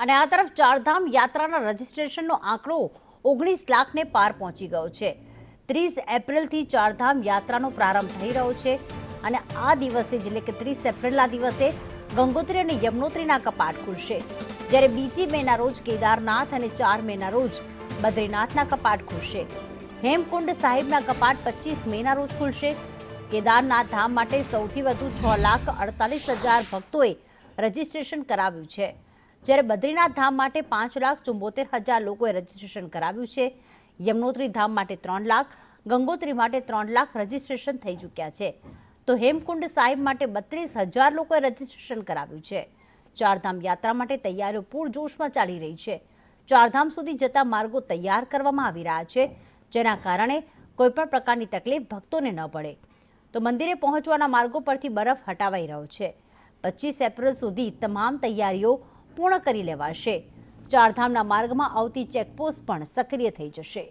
અને આ તરફ ચારધામ યાત્રાના રજીસ્ટ્રેશનનો આંકડો 19 લાખને પાર પહોંચી ગયો છે। 30 એપ્રિલથી ચારધામ યાત્રાનો પ્રારંભ થઈ રહ્યો છે અને આ દિવસે એટલે કે 30 એપ્રિલના દિવસે ગંગોત્રી અને યમનોત્રીના કપાટ ખુલશે, જ્યારે બીજી મેના રોજ કેદારનાથ અને 4 મેના રોજ બદ્રીનાથના કપાટ ખુલશે। હેમકુંડ સાહિબના કપાટ 25 મેના રોજ ખુલશે। કેદારનાથ ધામ માટે સૌથી વધુ 6,48,000 ભક્તોએ રજીસ્ટ્રેશન કરાવ્યું છે, જ્યારે બદ્રીનાથ ધામ માટે 5,74,000 લોકોએ રજીસ્ટ્રેશન કરાવ્યું છે। યમનોત્રી ધામ માટે 3 લાખ, ગંગોત્રી માટે 3 લાખ રજીસ્ટ્રેશન થઈ ચૂક્યા છે, તો હેમકુંડ સાહિબ માટે 32,000 લોકોએ રજીસ્ટ્રેશન કરાવ્યું છે। ચારધામ યાત્રા માટે તૈયારીઓ પૂરજોશમાં ચાલી રહી છે। ચારધામ સુધી જતા માર્ગો તૈયાર કરવામાં આવી રહ્યા છે, જેના કારણે કોઈપણ પ્રકારની તકલીફ ભક્તોને ન પડે। તો મંદિરે પહોંચવાના માર્ગો પરથી બરફ હટાવાઈ રહ્યો છે। 25 એપ્રિલ સુધી તમામ તૈયારીઓ પૂર્ણ કરી લેવાશે। ચારધામના માર્ગમાં આવતી ચેકપોસ્ટ પણ સક્રિય થઈ જશે।